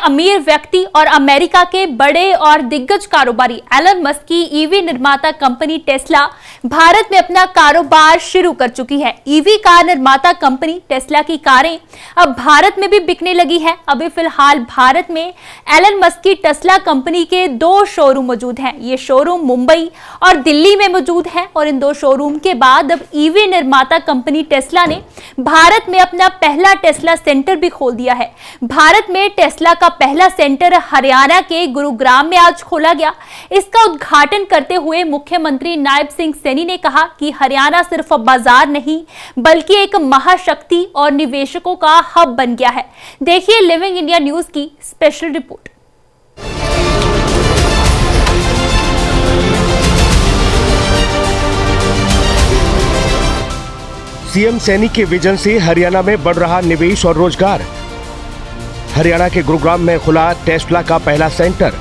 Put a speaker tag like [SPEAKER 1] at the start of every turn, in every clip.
[SPEAKER 1] अमीर व्यक्ति और अमेरिका के बड़े और दिग्गज कारोबारी एलन मस्क की ईवी निर्माता कंपनी टेस्ला भारत में अपना कारोबार शुरू कर चुकी है। ईवी कार निर्माता कंपनी टेस्ला की कारें अब भारत में भी बिकने लगी है। अभी फिलहाल भारत में एलन मस्क की टेस्ला कंपनी के 2 शोरूम मौजूद हैं। ये शोरूम मुंबई और दिल्ली में मौजूद है और इन 2 शोरूम के बाद अब ईवी निर्माता कंपनी टेस्ला ने भारत में अपना पहला टेस्ला सेंटर भी खोल दिया है। भारत में टेस्ला का पहला सेंटर हरियाणा के गुरुग्राम में आज खोला गया। इसका उद्घाटन करते हुए मुख्यमंत्री नायब सिंह सैनी ने कहा कि हरियाणा सिर्फ बाजार नहीं बल्कि एक महाशक्ति और निवेशकों का हब बन गया है। देखिए लिविंग इंडिया न्यूज की स्पेशल रिपोर्ट।
[SPEAKER 2] सीएम सैनी के विजन से हरियाणा में बढ़ रहा निवेश और रोजगार। हरियाणा के गुरुग्राम में खुला टेस्ला का पहला सेंटर।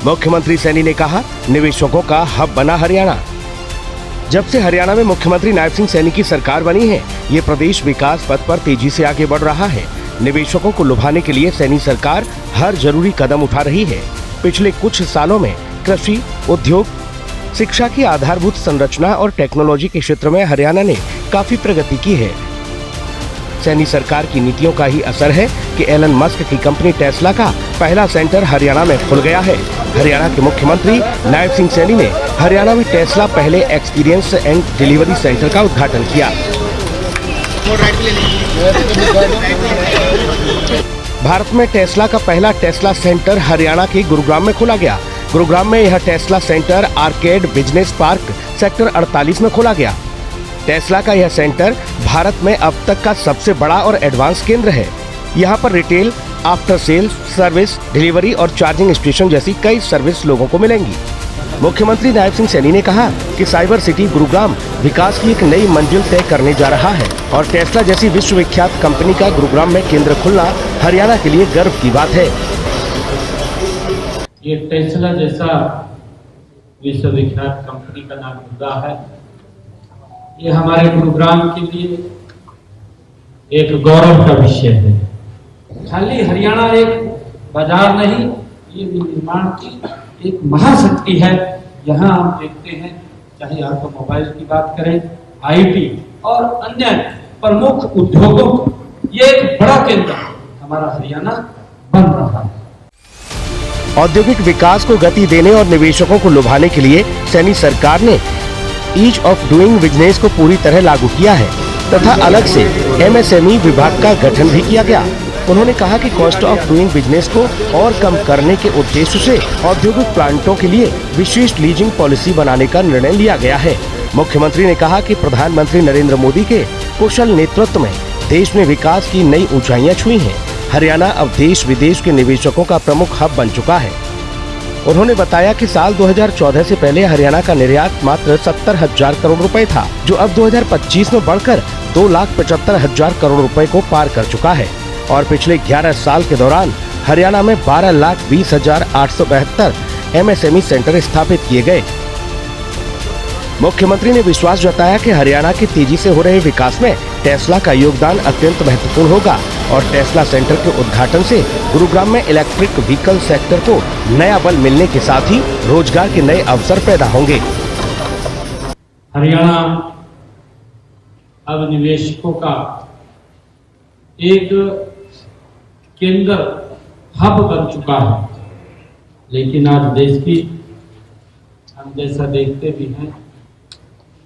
[SPEAKER 2] मुख्यमंत्री सैनी ने कहा, निवेशकों का हब बना हरियाणा। जब से हरियाणा में मुख्यमंत्री नायब सिंह सैनी की सरकार बनी है, ये प्रदेश विकास पथ पर तेजी से आगे बढ़ रहा है। निवेशकों को लुभाने के लिए सैनी सरकार हर जरूरी कदम उठा रही है। पिछले कुछ सालों में कृषि, उद्योग, शिक्षा की आधारभूत संरचना और टेक्नोलॉजी के क्षेत्र में हरियाणा ने काफी प्रगति की है। सैनी सरकार की नीतियों का ही असर है कि एलन मस्क की कंपनी टेस्ला का पहला सेंटर हरियाणा में खुल गया है। हरियाणा के मुख्यमंत्री नायब सिंह सैनी ने हरियाणा में टेस्ला पहले एक्सपीरियंस एंड डिलीवरी सेंटर का उद्घाटन किया। भारत में टेस्ला का पहला टेस्ला सेंटर हरियाणा के गुरुग्राम में खोला गया। गुरुग्राम में यह Tesla centre arcade business park sector 48 में खोला गया। टेस्ला का यह सेंटर भारत में अब तक का सबसे बड़ा और एडवांस केंद्र है। यहाँ पर retail, after sales service, delivery और चार्जिंग स्टेशन जैसी कई सर्विस लोगों को मिलेंगी। मुख्यमंत्री नायब सिंह सैनी ने कहा कि साइबर सिटी गुरुग्राम विकास की एक नई मंजिल तय करने जा रहा है और टेस्ला जैसी विश्वविख्यात कंपनी का गुरुग्राम में केंद्र खुलना हरियाणा के लिए गर्व की बात है।
[SPEAKER 3] ये टेस्ला जैसा विश्वविख्यात कंपनी का नाम खुला है, ये हमारे गुरुग्राम के लिए एक गौरव का विषय है। खाली हरियाणा एक बाजार नहीं, ये निर्माण की एक महाशक्ति है। यहाँ हम देखते हैं, चाहे ऑटोमोबाइल की बात करें, आईटी और अन्य प्रमुख उद्योगों, ये एक बड़ा केंद्र हमारा हरियाणा बन रहा है।
[SPEAKER 2] औद्योगिक विकास को गति देने और निवेशकों को लुभाने के लिए सैनी सरकार ने ईज ऑफ डूइंग बिजनेस को पूरी तरह लागू किया है तथा अलग से एमएसएमई विभाग का गठन भी किया गया। उन्होंने कहा कि कॉस्ट ऑफ डूइंग बिजनेस को और कम करने के उद्देश्य से औद्योगिक प्लांटों के लिए विशेष लीजिंग पॉलिसी बनाने का निर्णय लिया गया है। मुख्यमंत्री ने कहा कि प्रधानमंत्री नरेंद्र मोदी के कुशल नेतृत्व में देश ने विकास की नई ऊंचाइयां छुई हैं। हरियाणा अब देश विदेश के निवेशकों का प्रमुख हब बन चुका है। उन्होंने बताया कि साल 2014 से पहले हरियाणा का निर्यात मात्र 70,000 करोड़ रुपए था, जो अब 2025 में बढ़कर 2,75,000 करोड़ रुपए को पार कर चुका है और पिछले 11 साल के दौरान हरियाणा में 12,20,872 एमएसएमई सेंटर स्थापित किए गए। मुख्यमंत्री ने विश्वास जताया कि हरियाणा के तेजी से हो रहे विकास में टेस्ला का योगदान अत्यंत महत्वपूर्ण होगा और टेस्ला सेंटर के उद्घाटन से गुरुग्राम में इलेक्ट्रिक व्हीकल सेक्टर को नया बल मिलने के साथ ही रोजगार के नए अवसर पैदा होंगे।
[SPEAKER 3] हरियाणा अब निवेशकों का एक केंद्र हब बन चुका है, लेकिन आज देश की हम जैसा देखते भी हैं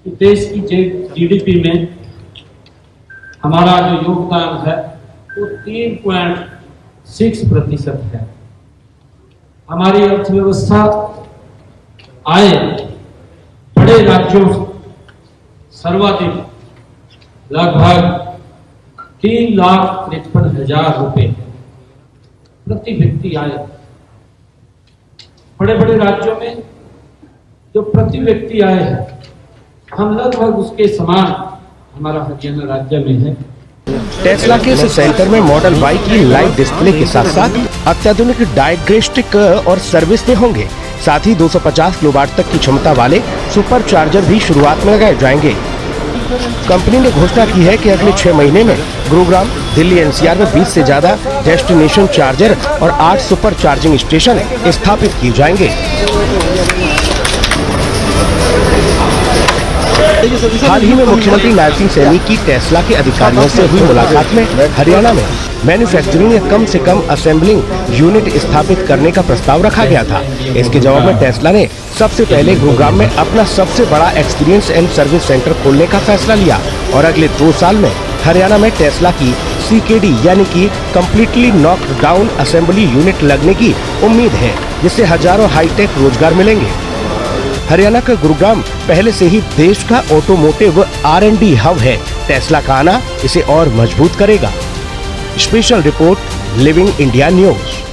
[SPEAKER 3] कि देश की जीडीपी में हमारा जो योगदान है वो 3.6% है। हमारी अर्थव्यवस्था आय बड़े राज्यों सर्वाधिक लगभग 3,53,000 रुपए प्रति व्यक्ति आय। बड़े बड़े राज्यों में जो प्रति व्यक्ति आय है, हम लगभग उसके समान हमारा हरियाणा राज्य में है।
[SPEAKER 2] टेस्ला के इस सेंटर में मॉडल बाइक की लाइव डिस्प्ले के साथ साथ अत्याधुनिक डायग्नोस्टिक और सर्विस भी होंगे। साथ ही 250 किलोवाट तक की क्षमता वाले सुपर चार्जर भी शुरुआत में लगाए जाएंगे। कंपनी ने घोषणा की है कि अगले 6 महीने में गुरुग्राम, दिल्ली एनसीआर में 20 से ज्यादा डेस्टिनेशन चार्जर और 8 सुपर चार्जिंग स्टेशन स्थापित किए जाएंगे। हाल ही में मुख्यमंत्री नायब सिंह सैनी की टेस्ला के अधिकारियों से हुई मुलाकात में हरियाणा में मैन्युफैक्चरिंग या कम से कम असेंबलिंग यूनिट स्थापित करने का प्रस्ताव रखा गया था। इसके जवाब में टेस्ला ने सबसे पहले गुरुग्राम में अपना सबसे बड़ा एक्सपीरियंस एंड सर्विस सेंटर खोलने का फैसला लिया और अगले 2 साल में हरियाणा में टेस्ला की CKD यानी कि completely knocked down assembly unit लगने की उम्मीद है, जिससे हजारों हाईटेक रोजगार मिलेंगे। हरियाणा का गुरुग्राम पहले से ही देश का ऑटोमोटिव R&D हब है। टेस्ला का आना इसे और मजबूत करेगा। Special report, living India news.